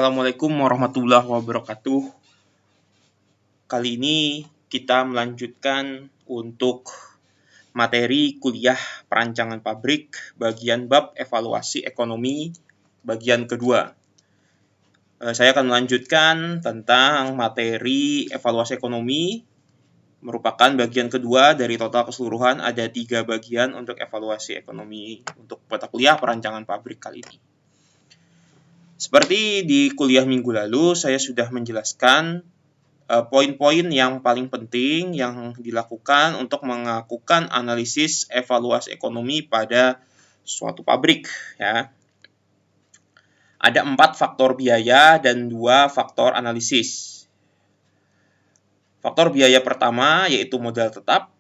Assalamualaikum warahmatullahi wabarakatuh. Kali ini kita melanjutkan untuk materi kuliah perancangan pabrik bagian bab evaluasi ekonomi bagian kedua. Saya akan melanjutkan tentang materi evaluasi ekonomi, merupakan bagian kedua dari total keseluruhan. Ada 3 bagian untuk evaluasi ekonomi untuk mata kuliah perancangan pabrik kali ini. Seperti di kuliah minggu lalu, saya sudah menjelaskan poin-poin yang paling penting yang dilakukan untuk melakukan analisis evaluasi ekonomi pada suatu pabrik. Ya. Ada 4 faktor biaya dan 2 faktor analisis. Faktor biaya pertama yaitu modal tetap,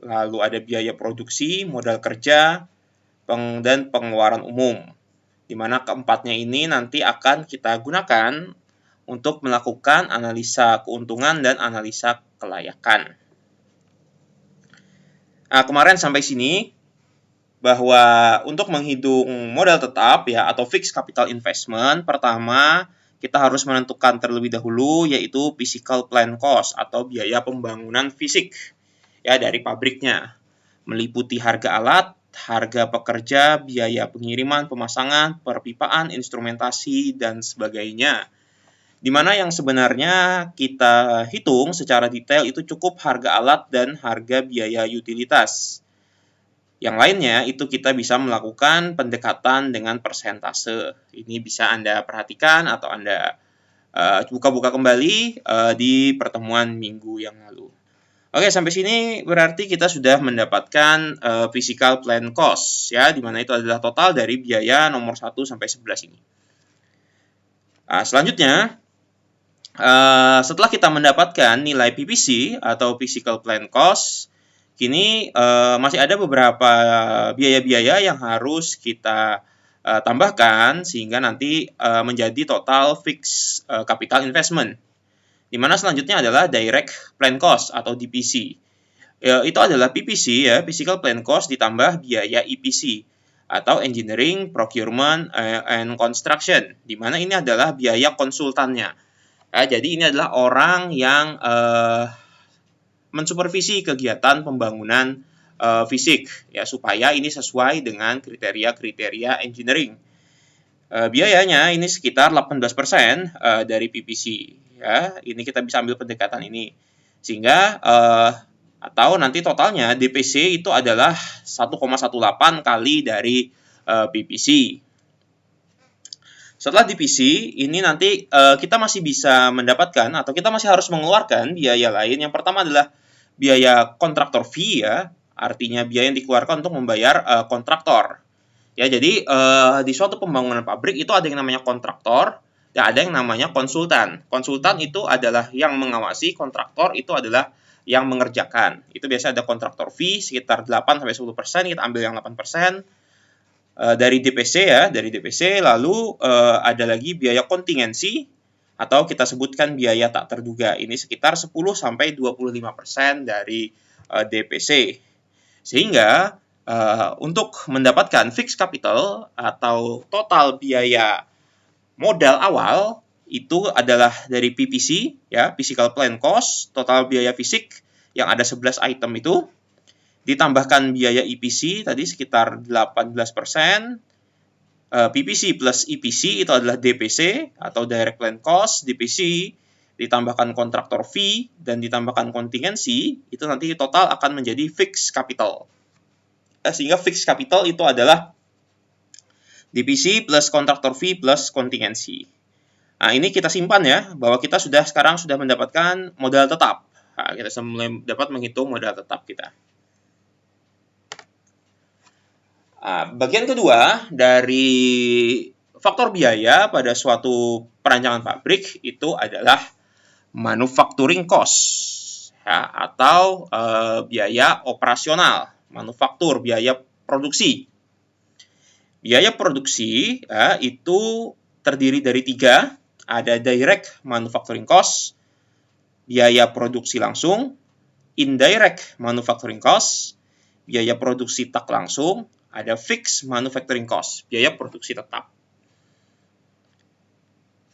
lalu ada biaya produksi, modal kerja, dan pengeluaran umum. Di mana keempatnya ini nanti akan kita gunakan untuk melakukan analisa keuntungan dan analisa kelayakan. Nah, kemarin sampai sini bahwa untuk menghitung modal tetap ya atau fixed capital investment, pertama kita harus menentukan terlebih dahulu yaitu physical plant cost atau biaya pembangunan fisik ya dari pabriknya, meliputi harga alat, harga pekerja, biaya pengiriman, pemasangan, perpipaan, instrumentasi, dan sebagainya. Di mana yang sebenarnya kita hitung secara detail itu cukup harga alat dan harga biaya utilitas. Yang lainnya itu kita bisa melakukan pendekatan dengan persentase. Ini bisa Anda perhatikan atau Anda buka-buka kembali di pertemuan minggu yang lalu. Oke, sampai sini berarti kita sudah mendapatkan physical plant cost ya, di mana itu adalah total dari biaya nomor 1 sampai 11 ini. Selanjutnya, setelah kita mendapatkan nilai PPC atau physical plant cost, kini masih ada beberapa biaya-biaya yang harus kita tambahkan sehingga nanti menjadi total fixed capital investment. Di mana selanjutnya adalah direct plant cost atau DPC. Itu adalah PPC ya, physical plant cost ditambah biaya EPC atau engineering, procurement, and construction. Di mana ini adalah biaya konsultannya. Jadi ini adalah orang yang mensupervisi kegiatan pembangunan fisik ya supaya ini sesuai dengan kriteria-kriteria engineering. Biayanya ini sekitar 18% dari PPC ya. Ini kita bisa ambil pendekatan ini. Sehingga atau nanti totalnya DPC itu adalah 1,18 kali dari PPC. Setelah DPC, ini nanti kita masih bisa mendapatkan atau kita masih harus mengeluarkan biaya lain. Yang pertama adalah biaya kontraktor fee ya, artinya biaya yang dikeluarkan untuk membayar kontraktor. Ya, jadi di suatu pembangunan pabrik itu ada yang namanya kontraktor, dan ada yang namanya konsultan. Konsultan itu adalah yang mengawasi, kontraktor itu adalah yang mengerjakan. Itu biasanya ada kontraktor fee sekitar 8-10%, kita ambil yang 8%. Dari DPC ya, dari DPC, lalu ada lagi biaya kontingensi atau kita sebutkan biaya tak terduga. Ini sekitar 10-25% dari DPC. Sehingga untuk mendapatkan fixed capital atau total biaya modal awal itu adalah dari PPC ya, physical plant cost, total biaya fisik yang ada 11 item itu, ditambahkan biaya EPC tadi sekitar 18%, PPC plus EPC itu adalah DPC atau direct plant cost, DPC ditambahkan kontraktor fee dan ditambahkan kontingensi, itu nanti total akan menjadi fixed capital. Sehingga fixed capital itu adalah DPC plus kontraktor fee plus kontingensi. Nah, ini kita simpan ya, bahwa kita sekarang sudah mendapatkan modal tetap. Nah, kita sudah mulai dapat menghitung modal tetap kita. Bagian kedua dari faktor biaya pada suatu perancangan pabrik itu adalah manufacturing cost ya, atau biaya operasional, manufaktur, biaya produksi. Biaya produksi ya, itu terdiri dari 3, ada direct manufacturing cost, biaya produksi langsung, indirect manufacturing cost, biaya produksi tak langsung, ada fixed manufacturing cost, biaya produksi tetap.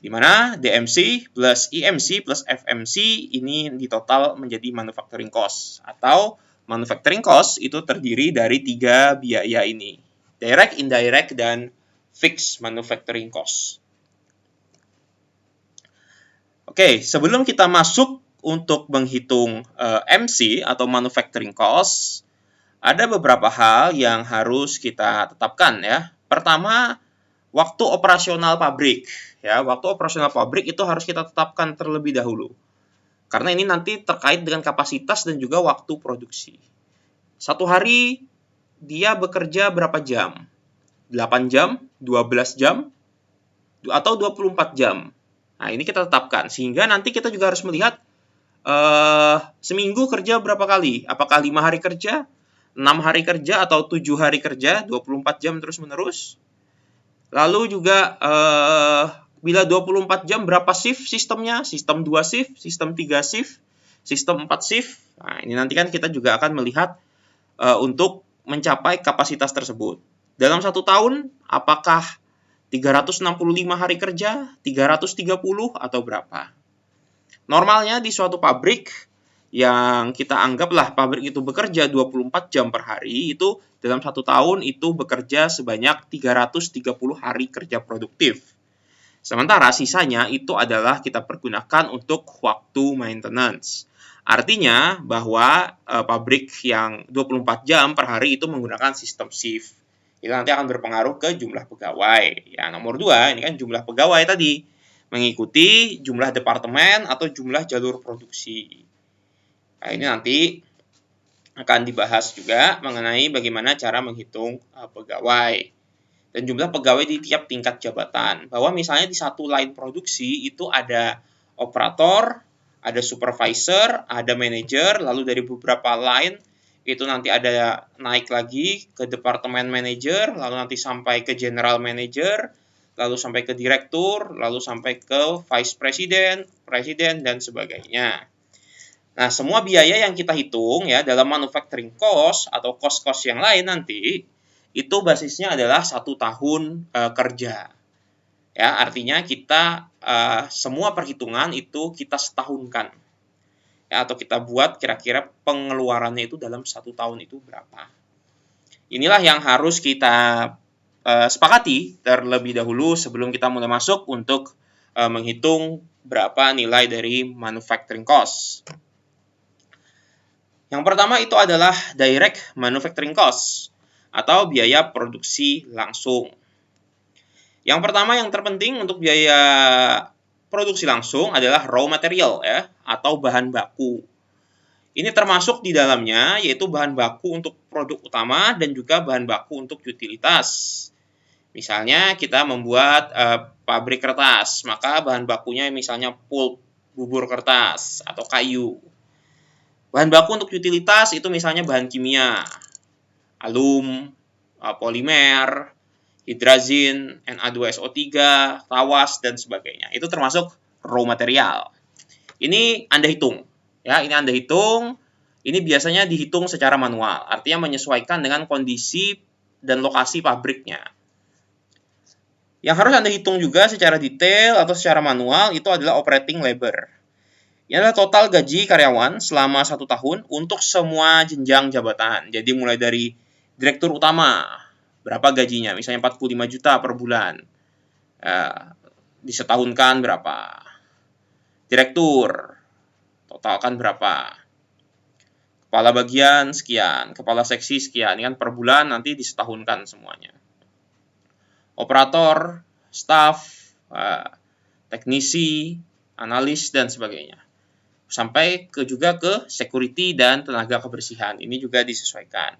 Di mana DMC plus EMC plus FMC ini di total menjadi manufacturing cost. Atau manufacturing cost itu terdiri dari 3 biaya ini. Direct, indirect, dan fixed manufacturing cost. Oke, sebelum kita masuk untuk menghitung MC atau manufacturing cost, ada beberapa hal yang harus kita tetapkan ya. Pertama, waktu operasional pabrik. Ya, waktu operasional pabrik itu harus kita tetapkan terlebih dahulu. Karena ini nanti terkait dengan kapasitas dan juga waktu produksi. Satu hari dia bekerja berapa jam? 8 jam, 12 jam, atau 24 jam. Nah, ini kita tetapkan. Sehingga nanti kita juga harus melihat seminggu kerja berapa kali? Apakah 5 hari kerja, 6 hari kerja, atau 7 hari kerja, 24 jam terus-menerus? Lalu juga bila 24 jam berapa shift sistemnya? Sistem 2 shift, sistem 3 shift, sistem 4 shift. Nah, ini nanti kan kita juga akan melihat untuk mencapai kapasitas tersebut. Dalam 1 tahun, apakah 365 hari kerja, 330, atau berapa? Normalnya di suatu pabrik yang kita anggaplah pabrik itu bekerja 24 jam per hari, itu dalam 1 tahun itu bekerja sebanyak 330 hari kerja produktif. Sementara sisanya itu adalah kita pergunakan untuk waktu maintenance. Artinya bahwa pabrik yang 24 jam per hari itu menggunakan sistem shift. Itu nanti akan berpengaruh ke jumlah pegawai. Ya, nomor 2, ini kan jumlah pegawai tadi. Mengikuti jumlah departemen atau jumlah jalur produksi. Nah, ini nanti akan dibahas juga mengenai bagaimana cara menghitung pegawai. Dan jumlah pegawai di tiap tingkat jabatan. Bahwa misalnya di satu line produksi itu ada operator, ada supervisor, ada manajer, lalu dari beberapa line itu nanti ada naik lagi ke departemen manager, lalu nanti sampai ke general manager, lalu sampai ke direktur, lalu sampai ke vice president, presiden, dan sebagainya. Nah, semua biaya yang kita hitung ya dalam manufacturing cost atau cost-cost yang lain nanti, itu basisnya adalah 1 tahun kerja. Ya, artinya kita semua perhitungan itu kita setahunkan. Ya, atau kita buat kira-kira pengeluarannya itu dalam 1 tahun itu berapa. Inilah yang harus kita sepakati terlebih dahulu sebelum kita mulai masuk untuk menghitung berapa nilai dari manufacturing cost. Yang pertama itu adalah direct manufacturing cost atau biaya produksi langsung. Yang pertama yang terpenting untuk biaya produksi langsung adalah raw material ya atau bahan baku. Ini termasuk di dalamnya yaitu bahan baku untuk produk utama dan juga bahan baku untuk utilitas. Misalnya kita membuat pabrik kertas, maka bahan bakunya misalnya pulp, bubur kertas atau kayu. Bahan baku untuk utilitas itu misalnya bahan kimia, alum, polimer, hidrazin, Na2SO3, tawas, dan sebagainya. Itu termasuk raw material. Ini Anda hitung. Ya, ini Anda hitung. Ini biasanya dihitung secara manual, artinya menyesuaikan dengan kondisi dan lokasi pabriknya. Yang harus Anda hitung juga secara detail atau secara manual itu adalah operating labor. Ini adalah total gaji karyawan selama 1 tahun untuk semua jenjang jabatan. Jadi mulai dari direktur utama, berapa gajinya? Misalnya 45 juta per bulan. Disetahunkan berapa? Direktur, totalkan berapa? Kepala bagian sekian, kepala seksi sekian. Ini kan per bulan nanti disetahunkan semuanya. Operator, staff, teknisi, analis, dan sebagainya. Sampai juga ke security dan tenaga kebersihan. Ini juga disesuaikan.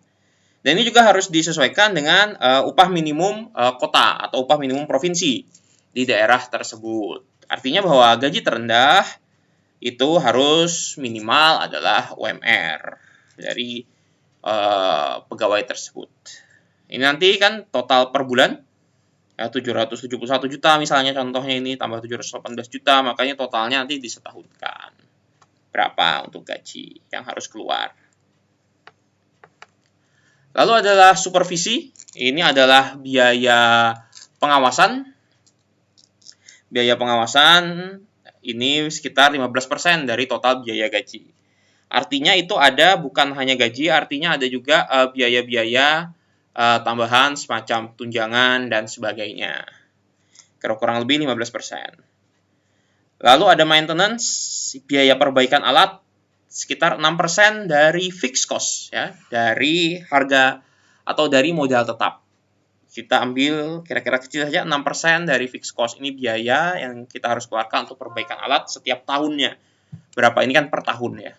Dan ini juga harus disesuaikan dengan upah minimum kota atau upah minimum provinsi di daerah tersebut. Artinya bahwa gaji terendah itu harus minimal adalah UMR dari pegawai tersebut. Ini nanti kan total per bulan 771 juta misalnya contohnya ini tambah 718 juta, makanya totalnya nanti disetahunkan. Berapa untuk gaji yang harus keluar. Lalu adalah supervisi, ini adalah biaya pengawasan. Biaya pengawasan ini sekitar 15% dari total biaya gaji. Artinya itu ada bukan hanya gaji, artinya ada juga biaya-biaya tambahan semacam tunjangan dan sebagainya. Kurang lebih 15%. Lalu ada maintenance, biaya perbaikan alat sekitar 6% dari fixed cost ya, dari harga atau dari modal tetap. Kita ambil kira-kira kecil saja 6% dari fixed cost. Ini biaya yang kita harus keluarkan untuk perbaikan alat setiap tahunnya. Berapa ini kan per tahun ya.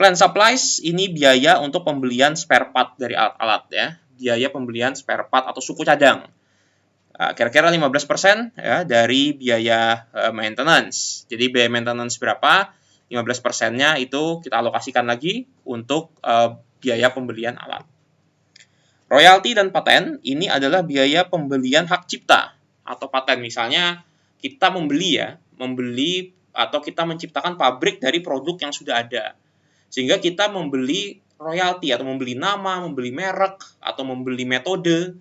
Plant supplies ini biaya untuk pembelian spare part dari alat-alat ya. Biaya pembelian spare part atau suku cadang. Kira-kira 15% ya dari biaya maintenance. Jadi biaya maintenance berapa? 15%-nya itu kita alokasikan lagi untuk biaya pembelian alat. Royalti dan paten ini adalah biaya pembelian hak cipta atau paten. Misalnya kita membeli atau kita menciptakan pabrik dari produk yang sudah ada. Sehingga kita membeli royalti atau membeli nama, membeli merek, atau membeli metode.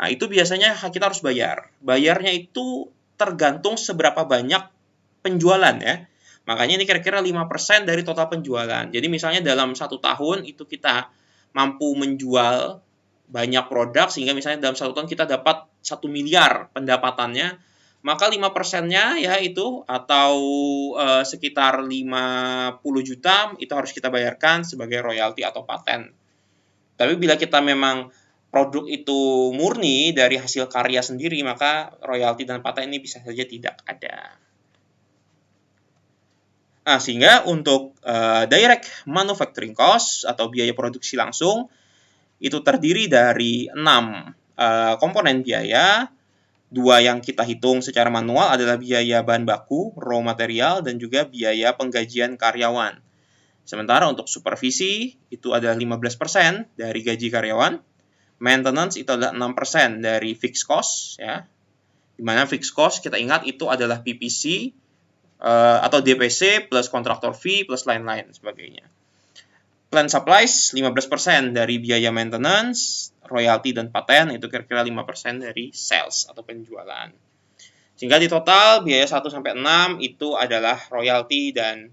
Nah, itu biasanya kita harus bayar. Bayarnya itu tergantung seberapa banyak penjualan ya. Makanya ini kira-kira 5% dari total penjualan. Jadi misalnya dalam 1 tahun itu kita mampu menjual banyak produk sehingga misalnya dalam 1 tahun kita dapat 1 miliar pendapatannya, maka 5%-nya ya itu atau sekitar 50 juta itu harus kita bayarkan sebagai royalti atau paten. Tapi bila kita memang produk itu murni dari hasil karya sendiri, maka royalti dan paten ini bisa saja tidak ada. Nah, sehingga untuk direct manufacturing cost atau biaya produksi langsung itu terdiri dari 6 komponen biaya. 2 yang kita hitung secara manual adalah biaya bahan baku, raw material, dan juga biaya penggajian karyawan. Sementara untuk supervisi itu adalah 15% dari gaji karyawan. Maintenance itu adalah 6% dari fixed cost ya. Di mana fixed cost kita ingat itu adalah PPC atau DPC plus kontraktor fee plus lain-lain sebagainya. Plant supplies 15% dari biaya maintenance, royalti dan paten itu kira-kira 5% dari sales atau penjualan. Sehingga di total biaya 1 sampai 6 itu adalah royalti dan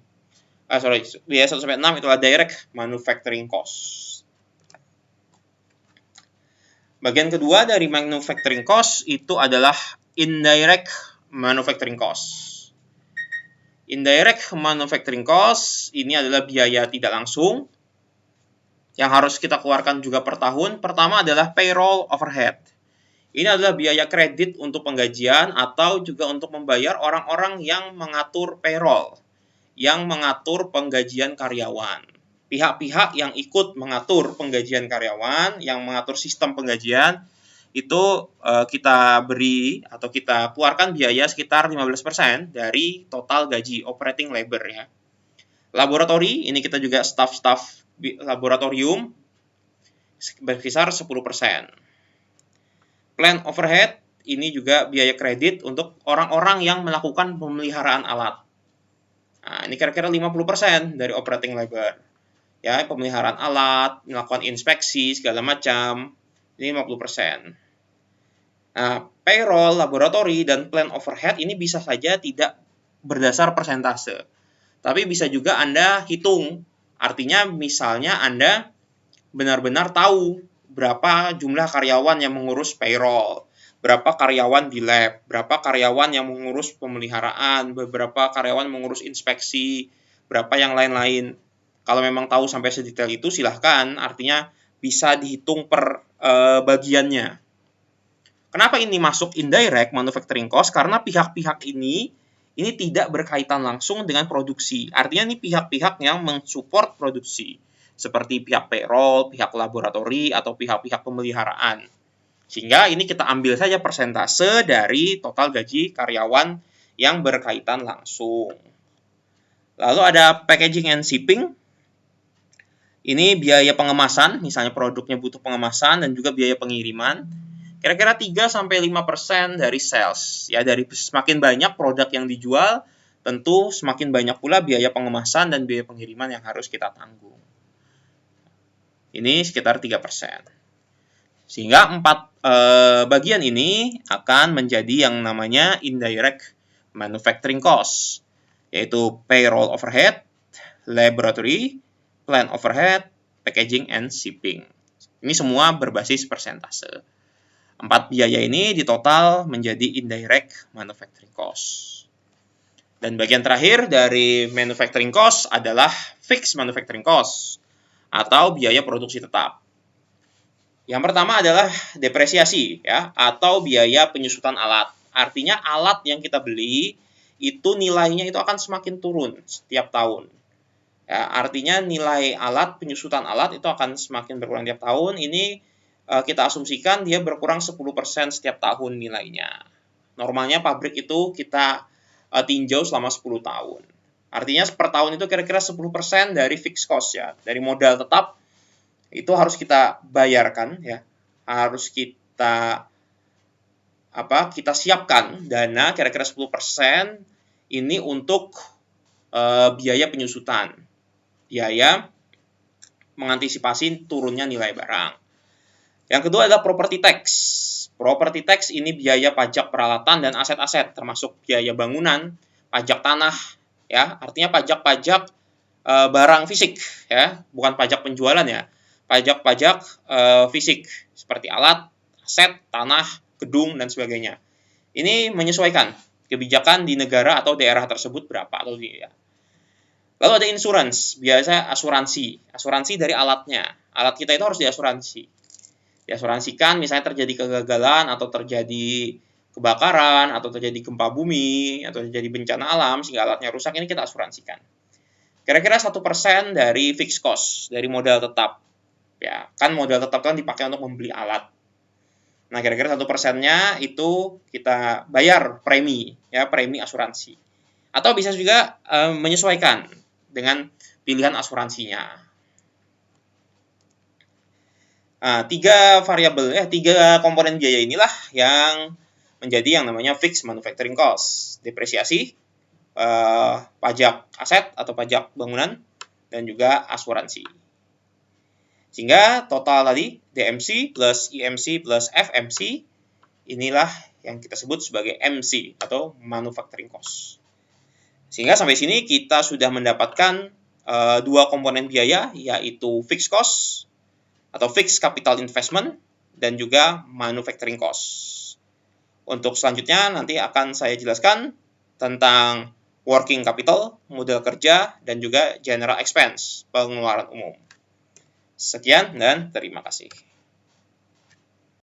biaya 1 sampai 6 itu adalah direct manufacturing cost. Bagian kedua dari manufacturing cost itu adalah indirect manufacturing cost. Indirect manufacturing cost ini adalah biaya tidak langsung yang harus kita keluarkan juga per tahun. Pertama adalah payroll overhead. Ini adalah biaya kredit untuk penggajian atau juga untuk membayar orang-orang yang mengatur payroll, yang mengatur penggajian karyawan. Pihak-pihak yang ikut mengatur penggajian karyawan, yang mengatur sistem penggajian, itu kita beri atau kita keluarkan biaya sekitar 15% dari total gaji operating labor ya. Laboratori, ini kita juga staff-staff laboratorium berkisar 10%. Plant overhead ini juga biaya kredit untuk orang-orang yang melakukan pemeliharaan alat. Nah, ini kira-kira 50% dari operating labor. Ya, pemeliharaan alat, melakukan inspeksi segala macam, ini 50%. Nah, payroll, laboratori, dan plant overhead ini bisa saja tidak berdasar persentase. Tapi bisa juga Anda hitung. Artinya misalnya Anda benar-benar tahu berapa jumlah karyawan yang mengurus payroll, berapa karyawan di lab, berapa karyawan yang mengurus pemeliharaan, beberapa karyawan mengurus inspeksi, berapa yang lain-lain. Kalau memang tahu sampai sedetail itu silahkan, artinya bisa dihitung per bagiannya. Kenapa ini masuk indirect manufacturing cost? Karena pihak-pihak ini tidak berkaitan langsung dengan produksi. Artinya ini pihak-pihak yang mensupport produksi. Seperti pihak payroll, pihak laboratori, atau pihak-pihak pemeliharaan. Sehingga ini kita ambil saja persentase dari total gaji karyawan yang berkaitan langsung. Lalu ada packaging and shipping. Ini biaya pengemasan, misalnya produknya butuh pengemasan dan juga biaya pengiriman. Kira-kira 3-5% dari sales. Ya, dari semakin banyak produk yang dijual, tentu semakin banyak pula biaya pengemasan dan biaya pengiriman yang harus kita tanggung. Ini sekitar 3%. Sehingga 4 bagian ini akan menjadi yang namanya indirect manufacturing cost, yaitu payroll overhead, laboratory, plant overhead, packaging, and shipping. Ini semua berbasis persentase. 4 biaya ini ditotal menjadi indirect manufacturing cost. Dan bagian terakhir dari manufacturing cost adalah fixed manufacturing cost atau biaya produksi tetap. Yang pertama adalah depresiasi ya, atau biaya penyusutan alat. Artinya alat yang kita beli itu nilainya itu akan semakin turun setiap tahun. Ya, artinya nilai alat, penyusutan alat itu akan semakin berkurang tiap tahun. Ini kita asumsikan dia berkurang 10% setiap tahun nilainya. Normalnya pabrik itu kita tinjau selama 10 tahun. Artinya per tahun itu kira-kira 10% dari fixed cost ya, dari modal tetap itu harus kita bayarkan ya. Harus kita siapkan dana kira-kira 10% ini untuk biaya penyusutan. Biaya mengantisipasi turunnya nilai barang. Yang kedua adalah property tax. Property tax ini biaya pajak peralatan dan aset-aset, termasuk biaya bangunan, pajak tanah, ya, artinya pajak-pajak barang fisik, ya, bukan pajak penjualan ya, pajak-pajak fisik seperti alat, aset, tanah, gedung dan sebagainya. Ini menyesuaikan kebijakan di negara atau daerah tersebut berapa atau tidak. Lalu ada insurance, biasa asuransi dari alatnya. Alat kita itu harus diasuransi. Diasuransikan misalnya terjadi kegagalan atau terjadi kebakaran atau terjadi gempa bumi atau terjadi bencana alam sehingga alatnya rusak, ini kita asuransikan. Kira-kira 1% dari fixed cost, dari modal tetap. Ya, kan modal tetap kan dipakai untuk membeli alat. Nah, kira-kira 1%-nya itu kita bayar premi, ya, premi asuransi. Atau bisa juga menyesuaikan dengan pilihan asuransinya. Nah, 3 komponen biaya inilah yang menjadi yang namanya fixed manufacturing cost. Depresiasi, pajak aset atau pajak bangunan, dan juga asuransi. Sehingga total tadi DMC plus IMC plus FMC inilah yang kita sebut sebagai MC atau manufacturing cost. Sehingga sampai sini kita sudah mendapatkan 2 komponen biaya, yaitu fixed cost atau fixed capital investment dan juga manufacturing cost. Untuk selanjutnya nanti akan saya jelaskan tentang working capital, modal kerja, dan juga general expense, pengeluaran umum. Sekian dan terima kasih.